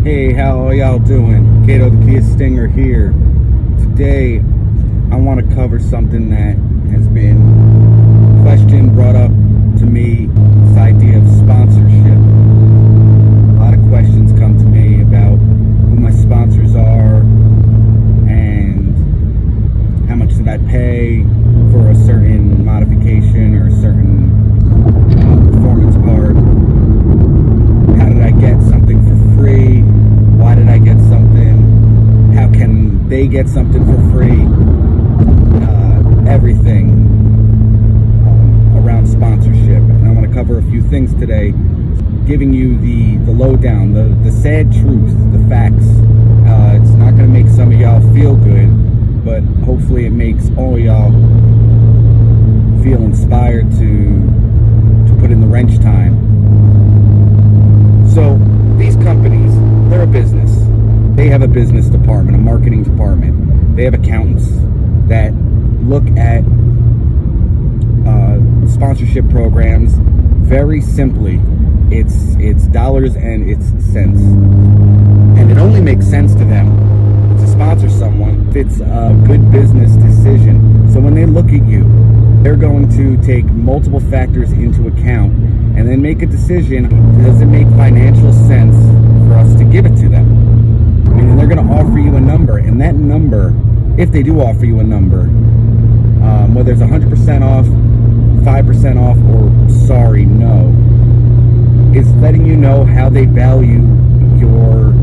Hey, how are y'all doing? Kato the Kia Stinger here. Today, I want to cover something that has been questioned, brought up to me, this idea of sponsorship. A lot of questions come to me about who my sponsors are and how much did I pay for a certain modification or a certain performance part. How did I get something for free? Why did I get something? How can they get something for free? Everything around sponsorship. And I want to cover a few things today, giving you the lowdown, the sad truth, the facts. It's not going to make some of y'all feel good, but hopefully it makes all of y'all feel inspired to put in the wrench time. So these companies, they're a business. They have a business department, a marketing department. They have accountants that look at sponsorship programs very simply. It's dollars and it's cents. And it only makes sense to them to sponsor someone if it's a good business decision. So when they look at you, they're going to take multiple factors into account and then make a decision. Does it make financial sense for us to give it to them? I mean, they're going to offer you a number, and that number, if they do offer you a number, whether it's 100% off, 5% off, or sorry, no, is letting you know how they value your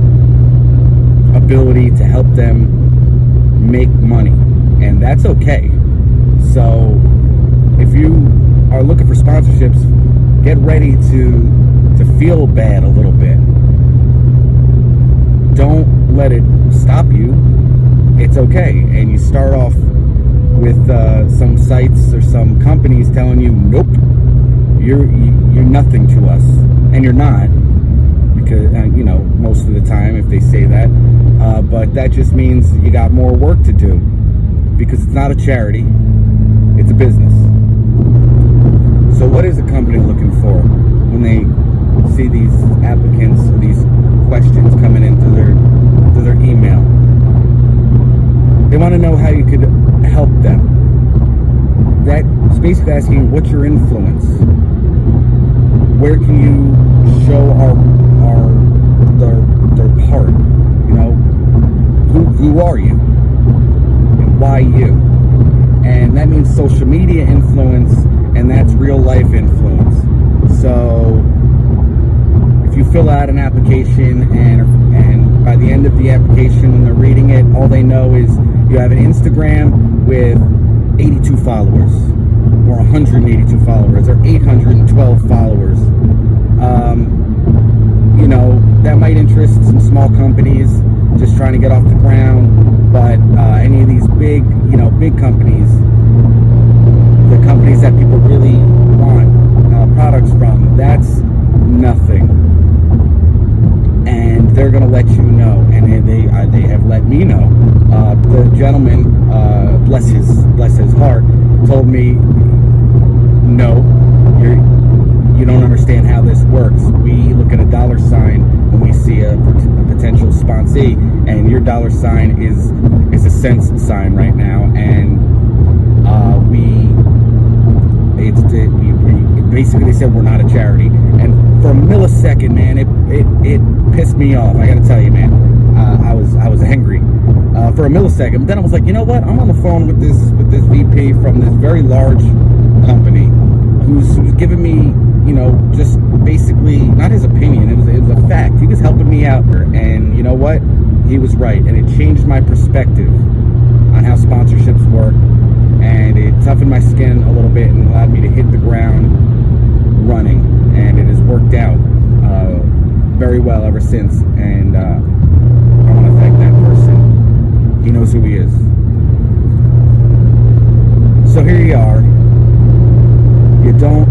ability to help them make money. And that's okay. So if you are looking for sponsorships, get ready to feel bad a little bit. Don't let it stop you. It's okay. And you start off with some sites or some companies telling you, nope, you're nothing to us. And you're not, because most of the time if they say that, but that just means you got more work to do, because it's not a charity, it's a business. So what is a company looking for when they see these applicants or these questions coming into their email? They want to know how you could help them. That's basically asking, what's your influence? Where can you show their part? Who are you? And why you? And that means social media influence, and that's real life influence. So if you fill out an application and by the end of the application, when they're reading it, all they know is you have an Instagram with 82 followers, or 182 followers, or 812 followers. That might interest some small companies just trying to get off the ground, but any of these big companies, the companies that people really want products from, that's nothing. And they're going to let you know, and they have let me know. The gentleman, bless his heart, told me, no, you don't understand how this works. We look at a dollar sign when we see a potential sponsee, and your dollar sign is a cent sign right now, and basically they said we're not a charity. And for a millisecond, man, it pissed me off. I gotta tell you, man, I was angry for a millisecond. But then I was like, you know what? I'm on the phone with this VP from this very large company who's giving me, just basically not his opinion. It was a fact. He was helping me out, and you know what? He was right, and it changed my perspective on how sponsorships work, and it toughened my skin a little bit and allowed me to hit the ground running, and it has worked out very well ever since. And I want to thank that person. He knows who he is. So here you are. You don't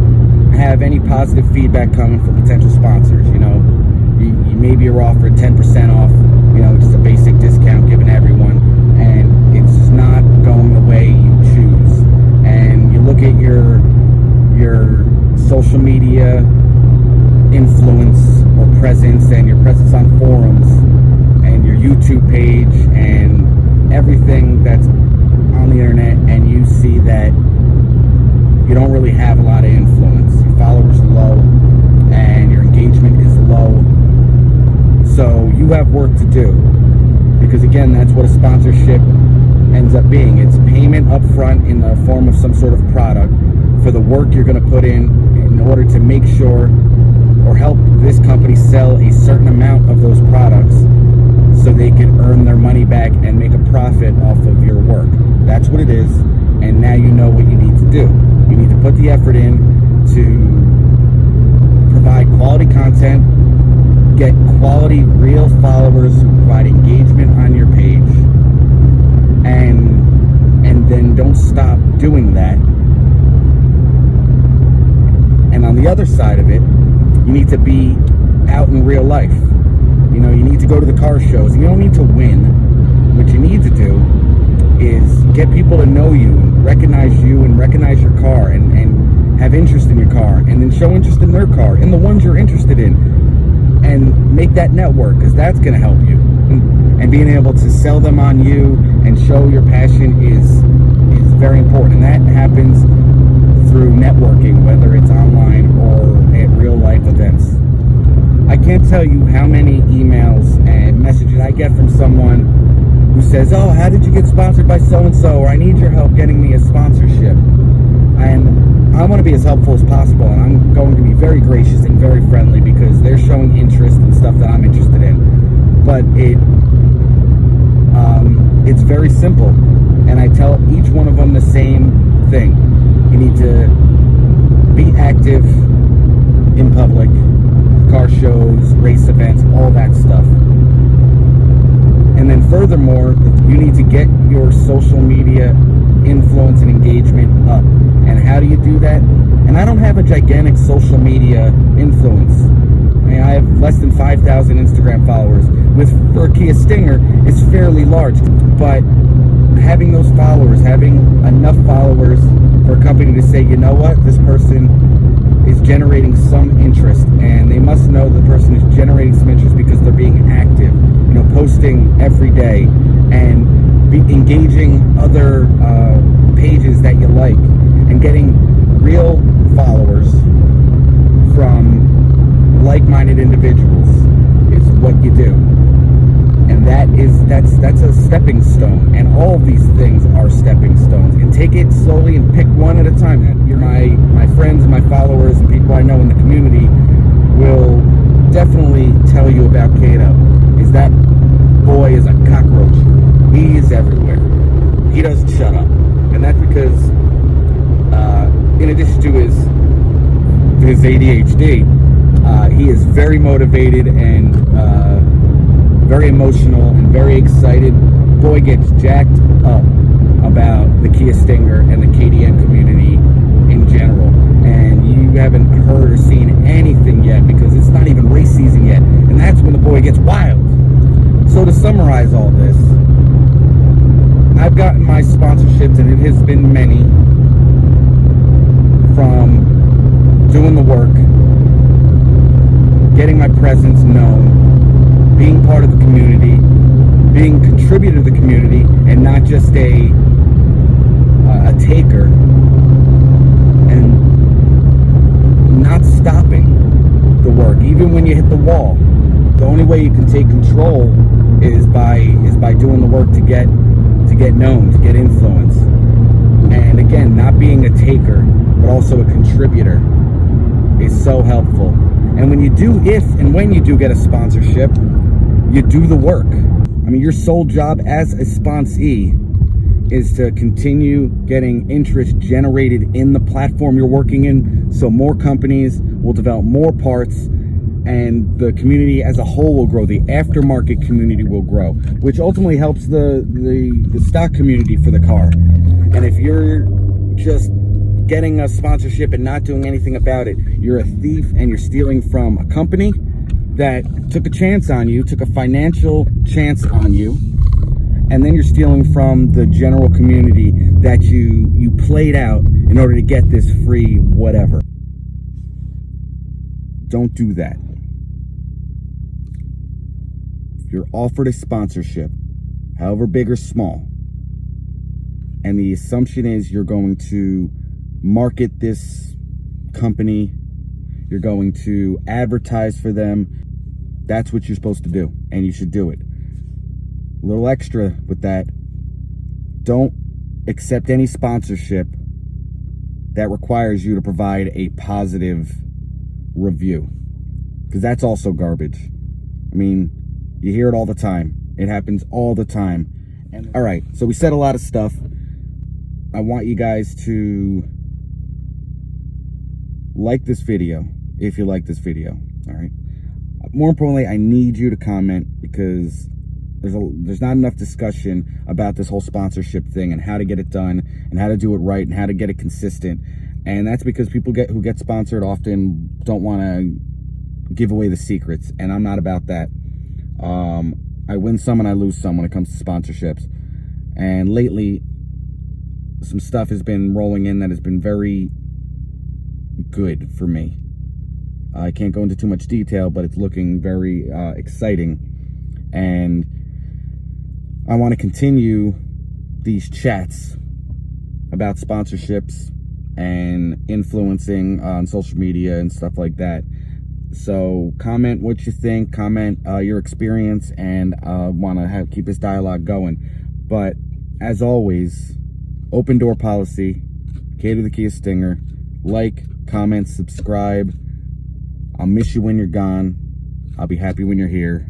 have any positive feedback coming from potential sponsors. Maybe you're offered 10% off, just a basic discount given to everyone, and it's just not going the way you choose. And you look at your social media influence or presence and your presence on forums and your YouTube page and everything that's on the internet, and you see that you don't really have a lot of influence. Your followers are low and your engagement is low. So you have work to do, because again, that's what a sponsorship ends up being. It's payment up front in the form of some sort of product for the work you're going to put in order to make sure or help this company sell a certain amount of those products so they can earn their money back and make a profit off of your work. That's what it is, and now you know what you need to do. You need to put the effort in to provide quality content, get quality, real followers who provide engagement on your page, and then don't stop doing that. And on the other side of it, you need to be out in real life. You know, you need to go to the car shows. You don't need to win. What you need to do is get people to know you and recognize your car and have interest in your car, and then show interest in their car, in the ones you're interested in, and make that network, because that's going to help you. And being able to sell them on you and show your passion is very important. And that happens through networking, whether it's online or at real life events. I can't tell you how many emails and messages I get from someone who says, "Oh, how did you get sponsored by so-and-so?" Or "I need your help getting me a sponsorship." And I want to be as helpful as possible, and I'm going to be very gracious and very friendly, because they're showing interest in stuff that I'm interested in. But it's very simple, and I tell each one of them the same thing. You need to be active in public, car shows, race events, all that stuff. And then furthermore, you need to get your social media influence and engagement up. And how do you do that? And I don't have a gigantic social media influence. I mean, I have less than 5,000 Instagram followers. For a Kia Stinger, it's fairly large. But having those followers, having enough followers for a company to say, you know what, this person is generating some interest, and they must know the person is generating some interest because they're being active, you know, posting every day and engaging other pages that you like, and getting real followers from like-minded individuals is what you do. And that's a stepping stone, and all of these things are stepping stones. And take it slowly and pick one at a time. My friends and my followers and people I know in the community will definitely tell you about Kato. Is that boy is a cockroach. He is everywhere. He doesn't shut up, and that's because in addition to his ADHD, he is very motivated and very emotional and very excited. Boy gets jacked up about the Kia Stinger and the KDM community in general. And you haven't heard or seen anything yet, because it's not even race season yet. And that's when the boy gets wild. So to summarize all this, I've gotten my sponsorships, and it has been many, from doing the work, getting my presence known, being part of the community, being a contributor to the community, and not just a taker, and not stopping the work even when you hit the wall. The only way you can take control is by doing the work to get known, to get influence. And again, not being a taker, but also a contributor is so helpful. And when you do get a sponsorship, you do the work. I mean, your sole job as a sponsee is to continue getting interest generated in the platform you're working in, so more companies will develop more parts, and the community as a whole will grow. The aftermarket community will grow, which ultimately helps the stock community for the car. And if you're just getting a sponsorship and not doing anything about it, you're a thief, and you're stealing from a company that took a chance on you, took a financial chance on you, and then you're stealing from the general community that you played out in order to get this free whatever. Don't do that. If you're offered a sponsorship, however big or small, and the assumption is you're going to market this company, you're going to advertise for them, that's what you're supposed to do, and you should do it. A little extra with that, don't accept any sponsorship that requires you to provide a positive review, because that's also garbage. I mean, you hear it all the time. It happens all the time. And all right, so we said a lot of stuff. I want you guys to like this video if you like this video. All right. More importantly, I need you to comment, because there's not enough discussion about this whole sponsorship thing and how to get it done and how to do it right and how to get it consistent. And that's because people who get sponsored often don't want to give away the secrets, and I'm not about that. I win some and I lose some when it comes to sponsorships. And lately, some stuff has been rolling in that has been very good for me. I can't go into too much detail, but it's looking very exciting. And I want to continue these chats about sponsorships and influencing on social media and stuff like that. So comment what you think, comment your experience, and want to keep this dialogue going. But as always, open door policy, K to the Kia Stinger. Like, comment, subscribe. I'll miss you when you're gone. I'll be happy when you're here.